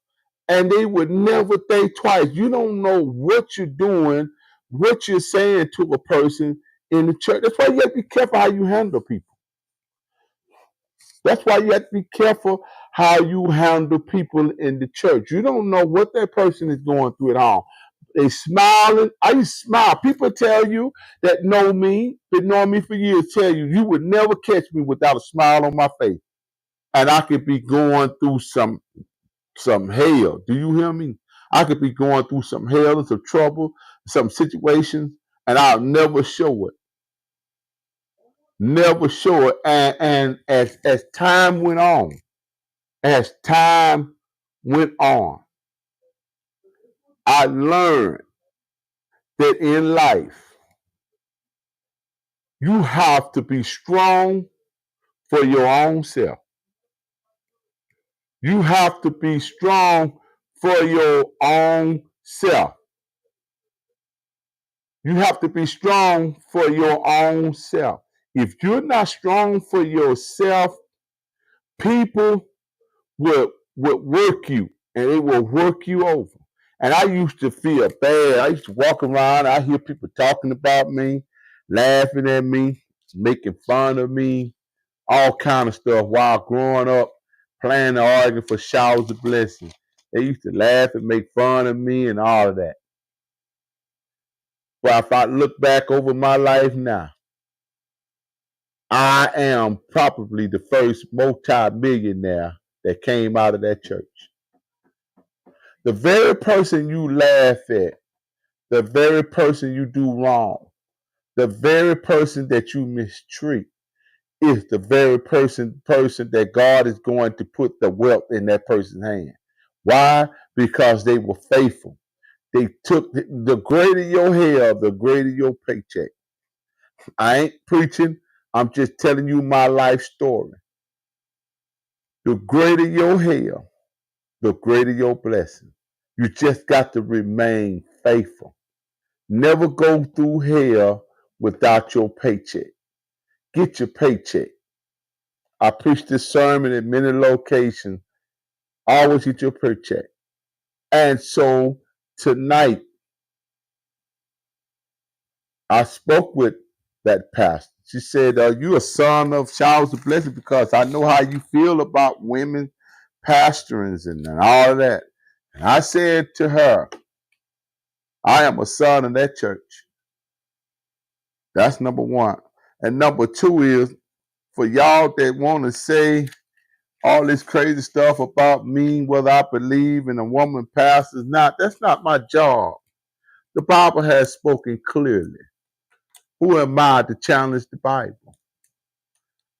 and they would never think twice. You don't know what you're doing, what you're saying to a person in the church. That's why you have to be careful how you handle people. That's why you have to be careful how you handle people in the church. You don't know what that person is going through at home. They smiling. I used to smile. People tell you that know me, been knowing me for years, tell you you would never catch me without a smile on my face. And I could be going through some hell. Do you hear me? I could be going through some hell and some trouble, some situations, and I'll never show it. Never show it. And as time went on, as time went on, I learned that in life, you have to be strong for your own self. You have to be strong for your own self. You have to be strong for your own self. If you're not strong for yourself, people will work you and it will work you over. And I used to feel bad. I used to walk around, I hear people talking about me, laughing at me, making fun of me, all kind of stuff while growing up, playing the organ for showers of blessings. They used to laugh and make fun of me and all of that. But if I look back over my life now, I am probably the first multi-millionaire that came out of that church. The very person you laugh at, the very person you do wrong, the very person that you mistreat is the very person that God is going to put the wealth in that person's hand. Why? Because they were faithful. They took the greater your hell, the greater your paycheck. I ain't preaching. I'm just telling you my life story. The greater your hell, the greater your blessing. You just got to remain faithful. Never go through hell without your paycheck. Get your paycheck. I preached this sermon at many locations. Always get your paycheck. And so tonight, I spoke with that pastor. She said, "Are you a son of showers of blessing? Because I know how you feel about women pastorings and all of that." And I said to her, I am a son of that church. That's number one. And number two is for y'all that want to say all this crazy stuff about me, whether I believe in a woman pastor or not, that's not my job. The Bible has spoken clearly. Who am I to challenge the Bible?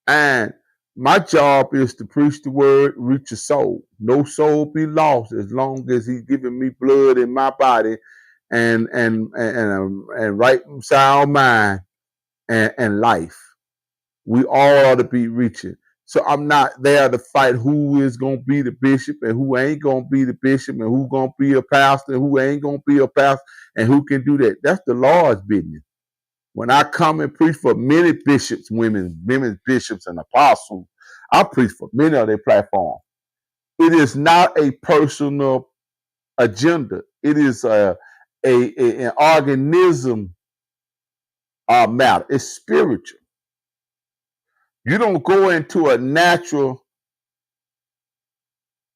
And my job is to preach the word, reach a soul. No soul be lost as long as he's giving me blood in my body and right sound mind and life. We all ought to be reaching. So I'm not there to fight who is going to be the bishop and who ain't going to be the bishop and who going to be a pastor and who ain't going to be a pastor and who can do that. That's the Lord's business. When I come and preach for many bishops, women's bishops and apostles, I preach for many of their platforms. It is not a personal agenda. It is an organism matter. It's spiritual. You don't go into a natural,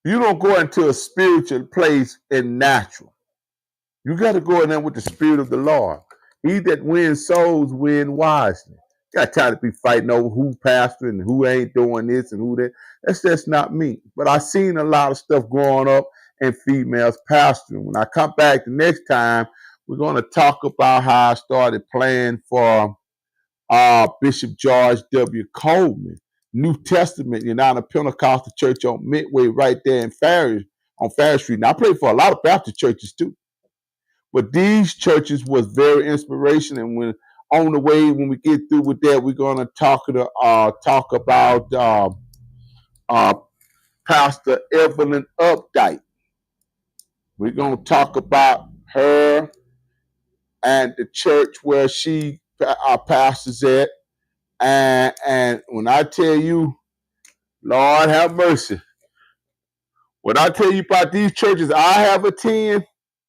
you don't go into a spiritual place in natural. You got to go in there with the spirit of the Lord. He that wins souls win wisely. You got time to be fighting over who pastor and who ain't doing this and who that. That's just not me. But I seen a lot of stuff growing up and females pastoring. When I come back the next time, we're going to talk about how I started playing for Bishop George W. Coleman, New Testament United Pentecostal Church on Midway, right there in Farish, on Farish Street. Now I played for a lot of Baptist churches too, but these churches was very inspirational. And when on the way, when we get through with that, we're gonna talk about uh, Pastor Evelyn Updike. We're gonna talk about her and the church where she pastors at. And when I tell you, Lord have mercy. When I tell you about these churches I have attended,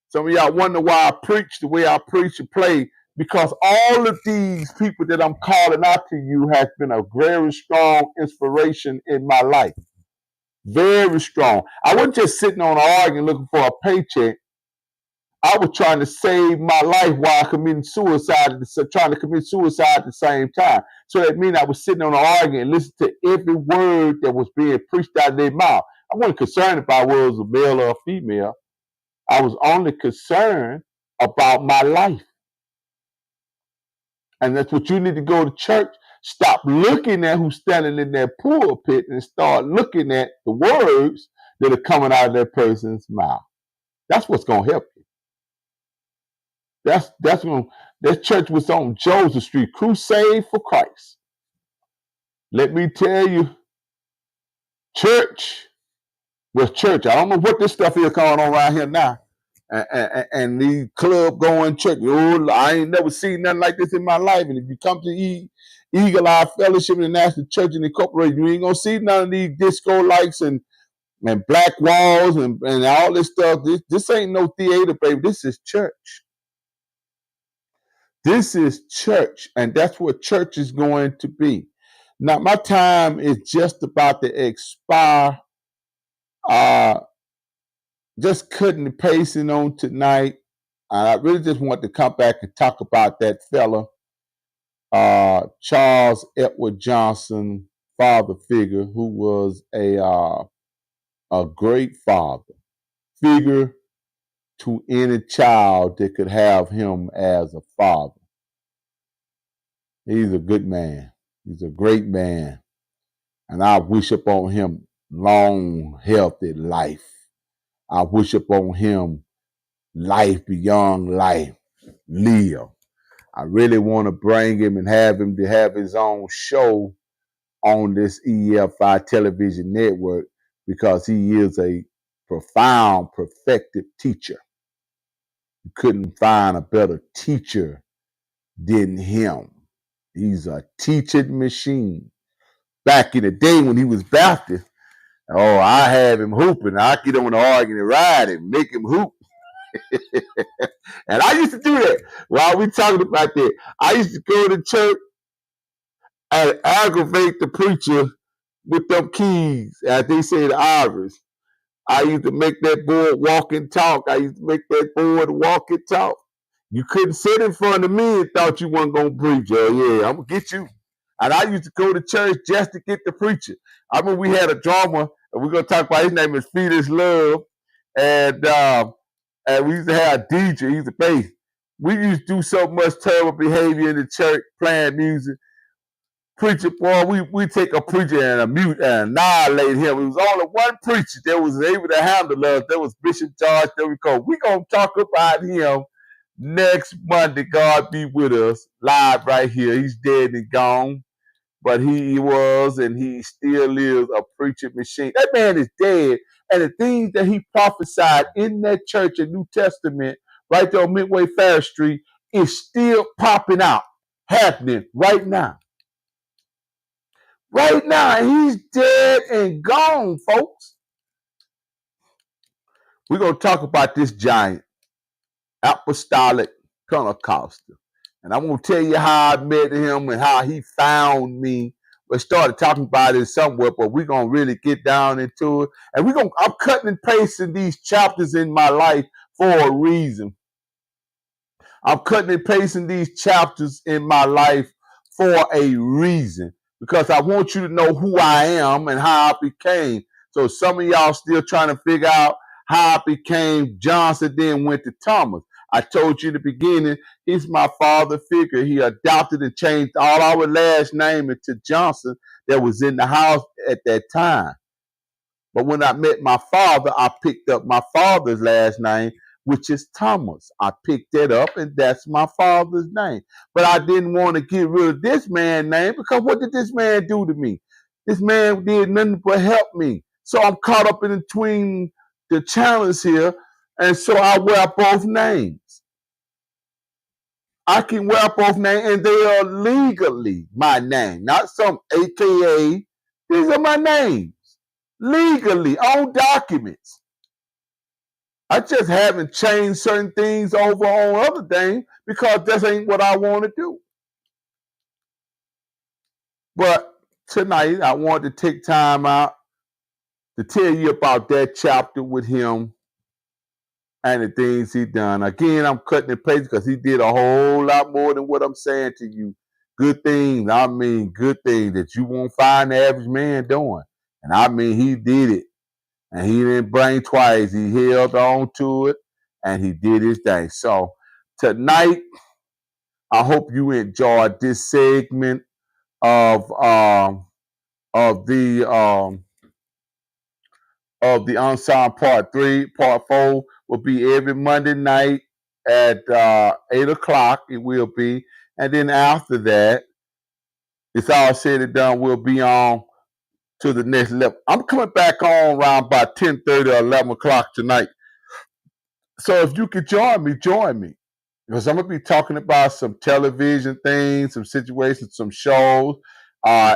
some of y'all wonder why I preach the way I preach and play, because all of these people that I'm calling out to you has been a very strong inspiration in my life. Very strong. I wasn't just sitting on an organ looking for a paycheck. I was trying to save my life while committing suicide, trying to commit suicide at the same time. So that means I was sitting on an organ and listening to every word that was being preached out of their mouth. I wasn't concerned about whether it was a male or a female. I was only concerned about my life. And that's what you need to go to church. Stop looking at who's standing in that pulpit and start looking at the words that are coming out of that person's mouth. That's what's going to help you. That's when that church was on Joseph Street, Crusade for Christ. Let me tell you, church was church. I don't know what this stuff is going on around here now. And the club going church. Oh, I ain't never seen nothing like this in my life. And if you come to Eagle Eye Fellowship International Church and Incorporated, you ain't gonna see none of these disco lights and black walls and all this stuff. This ain't no theater, baby. This is church. This is church, and that's what church is going to be. Now, my time is just about to expire. Uh, just cutting the pacing on tonight. I really just want to come back and talk about that fella, Charles Edward Johnson, father figure, who was a great father figure to any child that could have him as a father. He's a good man. He's a great man. And I wish upon him long, healthy life. I wish upon him life beyond life. Live. I really want to bring him and have him to have his own show on this EFI television network because he is a profound, perfected teacher. You couldn't find a better teacher than him. He's a teaching machine. Back in the day when he was Baptist, oh, I have him hooping. I get on the organ and ride and make him hoop. And I used to do that while we talking about that. I used to go to church and aggravate the preacher with them keys, as they say the Irish. I used to make that board walk and talk. I used to make that board walk and talk. You couldn't sit in front of me and thought you weren't going to preach. Oh, yeah, I'm going to get you. And I used to go to church just to get the preacher. I remember we had a drummer, and we're going to talk about his name is Felix Love. And we used to have a DJ, he's a bass. We used to do so much terrible behavior in the church, playing music. Preacher, boy, we take a preacher and a mute and annihilate him. It was only one preacher that was able to handle us. That was Bishop George Derrico. We're going to talk about him next Monday. God be with us live right here. He's dead and gone, but he was and he still is a preaching machine. That man is dead, and the things that he prophesied in that church in New Testament right there on Midway Fair Street is still popping out, happening right now. Right now, he's dead and gone, folks. We're going to talk about this giant, apostolic Pentecostal. And I'm going to tell you how I met him and how he found me. We started talking about it somewhere, but we're going to really get down into it. And I'm cutting and pasting these chapters in my life for a reason. I'm cutting and pasting these chapters in my life for a reason because I want you to know who I am and how I became. So some of y'all still trying to figure out how I became Johnson, then went to Thomas. I told you in the beginning, he's my father figure. He adopted and changed all our last name into Johnson that was in the house at that time. But when I met my father, I picked up my father's last name, which is Thomas. I picked that up, and that's my father's name. But I didn't want to get rid of this man's name because what did this man do to me? This man did nothing but help me. So I'm caught up in between the challenge here, and so I wear both names. I can wear both names, and they are legally my name, not some AKA. These are my names. Legally on documents. I just haven't changed certain things over on other things because this ain't what I want to do. But tonight I want to take time out to tell you about that chapter with him and the things he done. Again, I'm cutting and pasting because he did a whole lot more than what I'm saying to you. Good things, I mean good things that you won't find the average man doing. And I mean he did it. And he didn't blink twice. He held on to it, and he did his thing. So tonight, I hope you enjoyed this segment of of the um, of the Unsigned Part 3. Part 4 will be every Monday night at 8 o'clock. It will be. And then after that, it's all said and done. We'll be on to the next level. I'm coming back on around about 10:30 or 11 o'clock tonight. So if you could join me, join me. Because I'm going to be talking about some television things, some situations, some shows,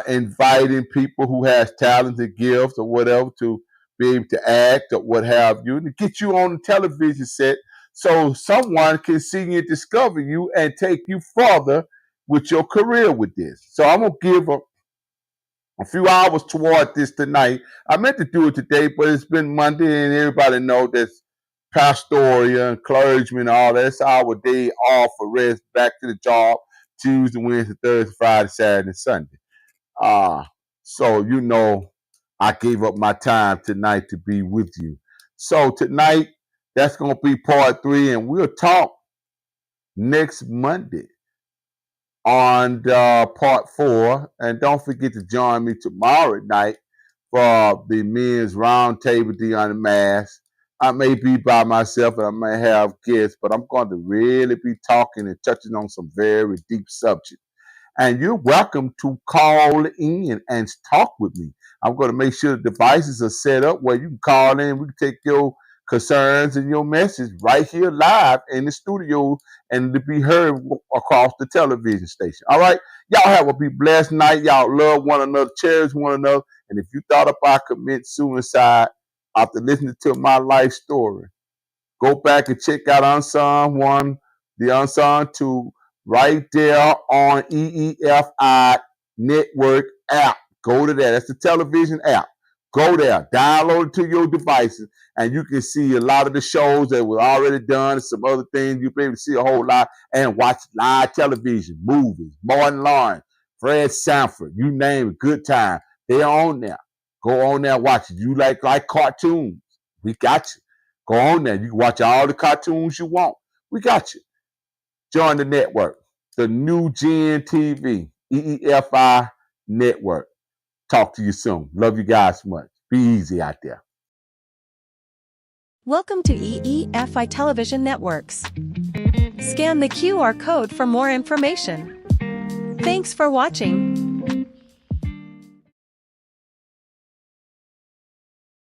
inviting people who has talented gifts or whatever to be able to act or what have you, to get you on the television set so someone can see you and discover you and take you further with your career with this. So I'm going to give a few hours toward this tonight. I meant to do it today, but it's been Monday, and everybody know that's pastoral and clergymen, all that. It's our day off for rest, back to the job, Tuesday, Wednesday, Thursday, Friday, Saturday, and Sunday. So I gave up my time tonight to be with you. So tonight, that's going to be part 3, and we'll talk next Monday on part 4. And don't forget to join me tomorrow night for the men's roundtable on the mask. I may be by myself and I may have guests, but I'm going to really be talking and touching on some very deep subjects. And you're welcome to call in and talk with me. I'm going to make sure the devices are set up where you can call in. We can take your concerns and your message right here live in the studio and to be heard across the television station. All right? Y'all have a be blessed night. Y'all love one another, cherish one another. And if you thought about committing suicide after listening to my life story, go back and check out Unsung 1, the Unsung 2, right there on EEFI Network app. Go to that. That's the television app. Go there. Download it to your devices, and you can see a lot of the shows that were already done and some other things. You'll be able to see a whole lot and watch live television, movies, Martin Lawrence, Fred Sanford, you name it, good time. They're on there. Go on there and watch it. You like cartoons, we got you. Go on there. You can watch all the cartoons you want. We got you. Join the network. The New Gen TV, EEFI Network. Talk to you soon. Love you guys much. Be easy out there. Welcome to EEFI Television Networks. Scan the QR code for more information. Thanks for watching.